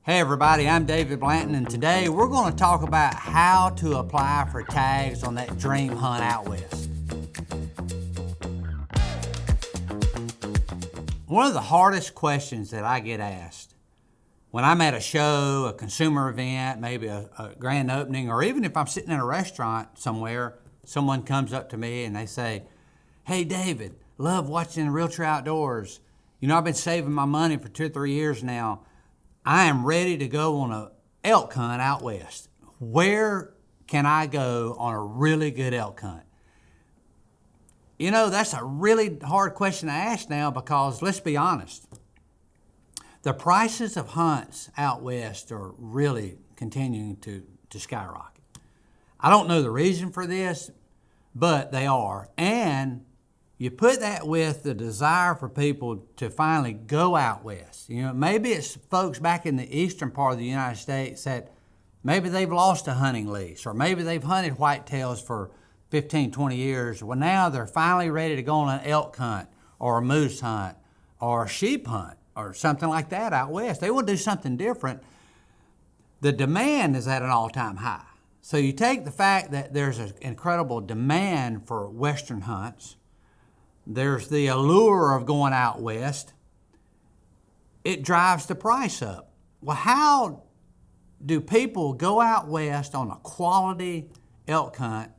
Hey everybody, I'm David Blanton, and today we're going to talk about how to apply for tags on that dream hunt out west. One of the hardest questions that I get asked when I'm at a show, a consumer event, maybe a grand opening, or even if I'm sitting in a restaurant somewhere, someone comes up to me and they say, "Hey David, love watching Realtree Outdoors. You know, I've been saving my money for 2 or 3 years now. I am ready to go on an elk hunt out west. Where can I go on a really good elk hunt?" You know, that's a really hard question to ask now because, let's be honest, the prices of hunts out west are really continuing to skyrocket. I don't know the reason for this, but they are. And you put that with the desire for people to finally go out west. You know, maybe it's folks back in the eastern part of the United States that maybe they've lost a hunting lease, or maybe they've hunted whitetails for 15, 20 years. Well, now they're finally ready to go on an elk hunt or a moose hunt or a sheep hunt or something like that out west. They want to do something different. The demand is at an all-time high. So you take the fact that there's an incredible demand for western hunts. There's the allure of going out west. It drives the price up. Well, how do people go out west on a quality elk hunt?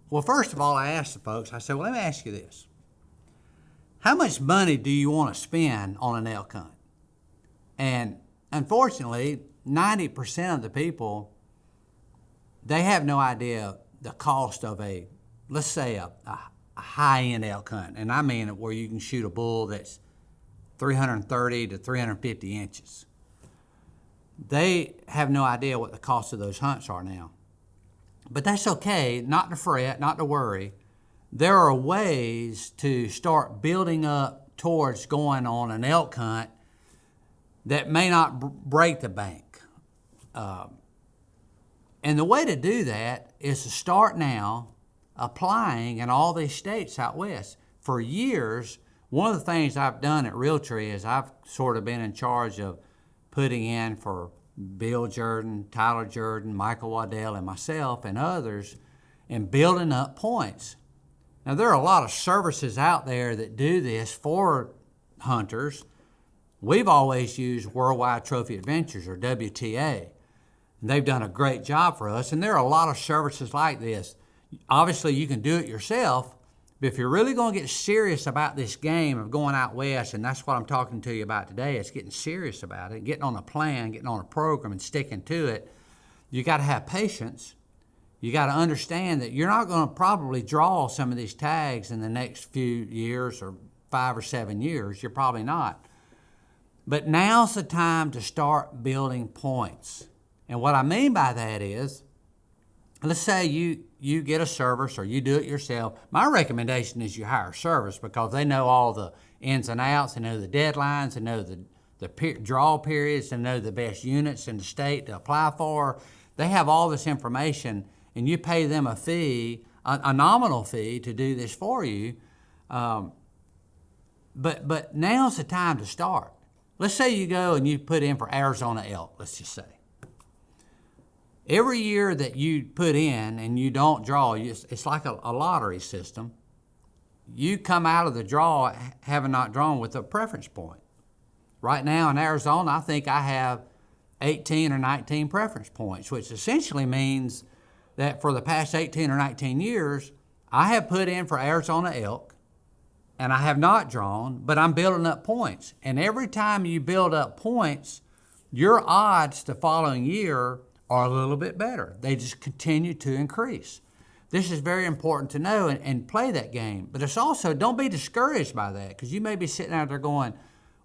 Well, first of all, I asked the folks, I said, well, let me ask you this. How much money do you want to spend on an elk hunt? And unfortunately, 90% of the people, they have no idea the cost of let's say a high-end elk hunt. And I mean where you can shoot a bull that's 330 to 350 inches. They have no idea what the cost of those hunts are now. But that's okay, not to fret, not to worry. There are ways to start building up towards going on an elk hunt that may not break the bank. And the way to do that is to start now applying in all these states out west. For years, one of the things I've done at Realtree is I've sort of been in charge of putting in for Bill Jordan, Tyler Jordan, Michael Waddell, and myself and others in building up points. Now, there are a lot of services out there that do this for hunters. We've always used Worldwide Trophy Adventures, or WTA. And they've done a great job for us, and there are a lot of services like this. Obviously, you can do it yourself, but if you're really going to get serious about this game of going out west, and that's what I'm talking to you about today, it's getting serious about it, getting on a plan, getting on a program, and sticking to it, you got to have patience. You got to understand that you're not going to probably draw some of these tags in the next few years or 5 or 7 years. You're probably not. But now's the time to start building points. And what I mean by that is, let's say you get a service or you do it yourself. My recommendation is you hire a service because they know all the ins and outs, they know the deadlines, they know the draw periods, they know the best units in the state to apply for. They have all this information, and you pay them a fee, a nominal fee, to do this for you. But now's the time to start. Let's say you go and you put in for Arizona elk, let's just say. Every year that you put in and you don't draw, it's like a lottery system. You come out of the draw having not drawn with a preference point. Right now in Arizona, I think I have 18 or 19 preference points, which essentially means that for the past 18 or 19 years, I have put in for Arizona elk, and I have not drawn, but I'm building up points. And every time you build up points, your odds the following year are a little bit better. They just continue to increase. This is very important to know and play that game. But it's also, don't be discouraged by that, because you may be sitting out there going,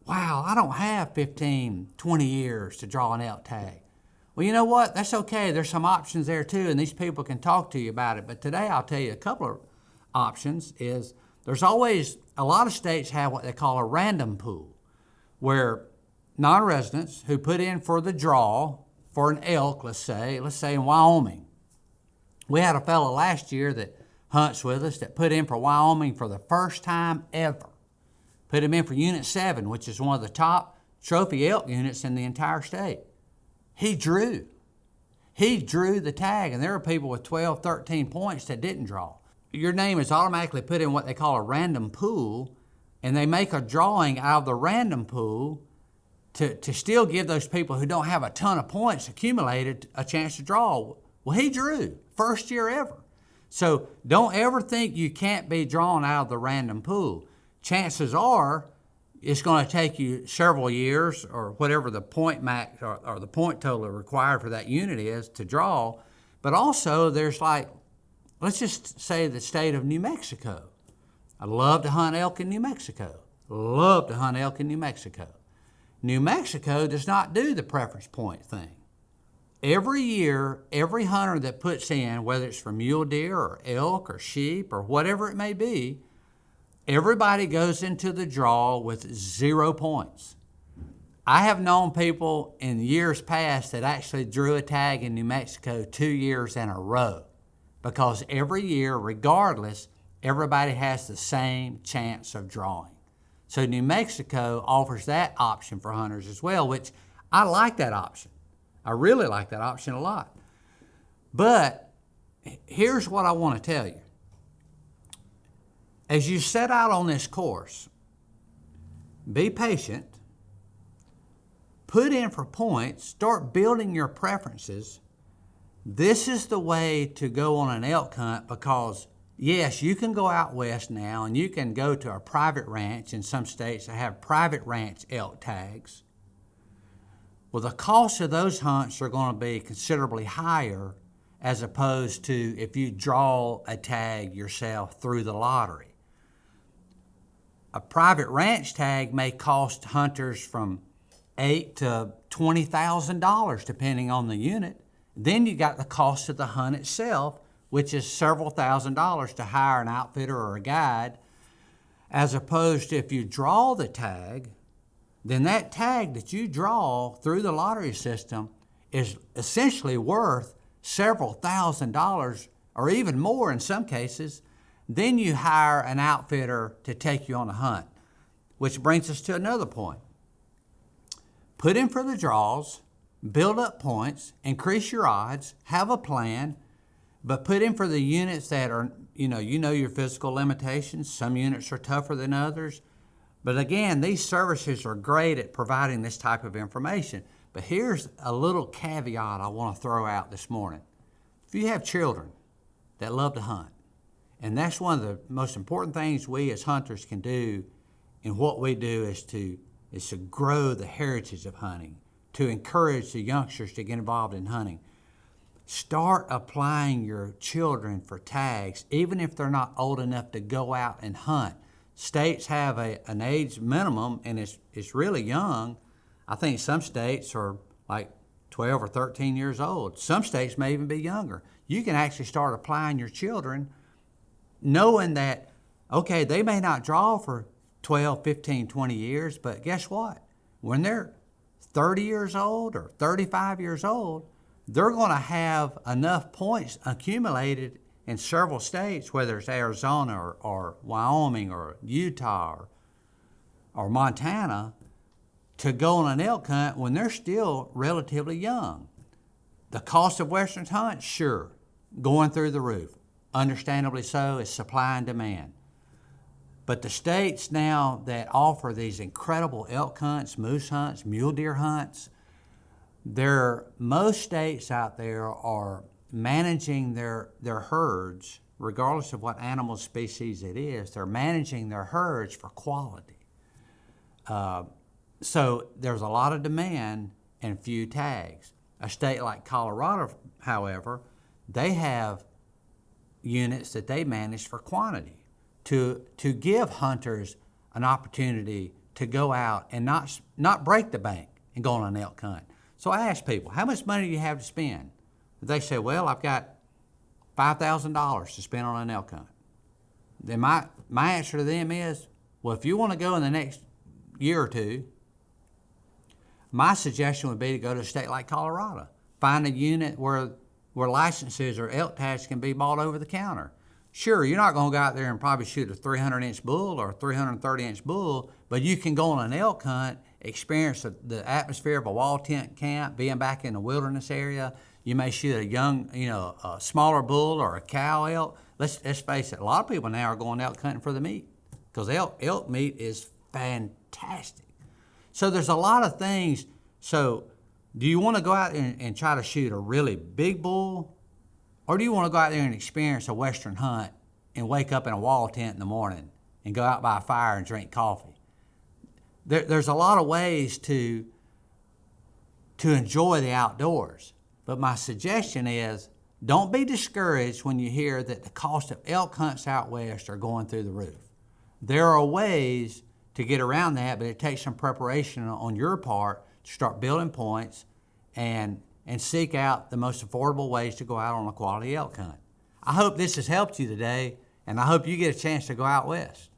wow, I don't have 15, 20 years to draw an elk tag. Well, you know what? That's okay. There's some options there too, and these people can talk to you about it. But today I'll tell you a couple of options. There's always, a lot of states have what they call a random pool, where non-residents who put in for the draw for an elk, let's say in Wyoming. We had a fellow last year that hunts with us that put in for Wyoming for the first time ever. Put him in for Unit 7, which is one of the top trophy elk units in the entire state. He drew. He drew the tag, and there are people with 12, 13 points that didn't draw. Your name is automatically put in what they call a random pool, and they make a drawing out of the random pool to still give those people who don't have a ton of points accumulated a chance to draw. Well, he drew, first year ever. So don't ever think you can't be drawn out of the random pool. Chances are it's going to take you several years or whatever the point max or the point total required for that unit is to draw. But also there's like, let's just say the state of New Mexico. I love to hunt elk in New Mexico. Love to hunt elk in New Mexico. New Mexico does not do the preference point thing. Every year, every hunter that puts in, whether it's for mule deer or elk or sheep or whatever it may be, everybody goes into the draw with 0 points. I have known people in years past that actually drew a tag in New Mexico 2 years in a row, because every year, regardless, everybody has the same chance of drawing. So New Mexico offers that option for hunters as well, which I like that option. I really like that option a lot. But here's what I want to tell you. As you set out on this course, be patient, put in for points, start building your preferences. This is the way to go on an elk hunt, because yes, you can go out west now and you can go to a private ranch in some states that have private ranch elk tags. Well, the cost of those hunts are going to be considerably higher as opposed to if you draw a tag yourself through the lottery. A private ranch tag may cost hunters from $8,000 to $20,000 depending on the unit. Then you got the cost of the hunt itself, which is several $1,000s to hire an outfitter or a guide, as opposed to if you draw the tag, then that tag that you draw through the lottery system is essentially worth several $1,000s or even more in some cases. Then you hire an outfitter to take you on a hunt, which brings us to another point. Put in for the draws, build up points, increase your odds, have a plan, but put in for the units that are, you know your physical limitations. Some units are tougher than others. But again, these services are great at providing this type of information. But here's a little caveat I want to throw out this morning. If you have children that love to hunt, and that's one of the most important things we as hunters can do in what we do is to grow the heritage of hunting, to encourage the youngsters to get involved in hunting. Start applying your children for tags, even if they're not old enough to go out and hunt. States have an age minimum, and it's really young. I think some states are like 12 or 13 years old. Some states may even be younger. You can actually start applying your children knowing that, okay, they may not draw for 12, 15, 20 years, but guess what? When they're 30 years old or 35 years old, they're going to have enough points accumulated in several states, whether it's Arizona or Wyoming or Utah or Montana, to go on an elk hunt when they're still relatively young. The cost of Western hunts, sure, going through the roof. Understandably so, it's supply and demand. But the states now that offer these incredible elk hunts, moose hunts, mule deer hunts, most states out there are managing their herds, regardless of what animal species it is, they're managing their herds for quality. So there's a lot of demand and few tags. A state like Colorado, however, they have units that they manage for quantity to give hunters an opportunity to go out and not break the bank and go on an elk hunt. So I ask people, how much money do you have to spend? They say, well, I've got $5,000 to spend on an elk hunt. Then my answer to them is, well, if you want to go in the next year or two, my suggestion would be to go to a state like Colorado. Find a unit where licenses or elk tags can be bought over the counter. Sure, you're not going to go out there and probably shoot a 300-inch bull or a 330-inch bull, but you can go on an elk hunt experience the atmosphere of a wall tent camp, being back in the wilderness area. You may shoot a young, a smaller bull or a cow elk. Let's face it, a lot of people now are going elk hunting for the meat because elk meat is fantastic. So there's a lot of things. So do you want to go out and try to shoot a really big bull, or do you want to go out there and experience a Western hunt and wake up in a wall tent in the morning and go out by a fire and drink coffee? There's a lot of ways to enjoy the outdoors. But my suggestion is, don't be discouraged when you hear that the cost of elk hunts out west are going through the roof. There are ways to get around that, but it takes some preparation on your part to start building points and seek out the most affordable ways to go out on a quality elk hunt. I hope this has helped you today, and I hope you get a chance to go out west.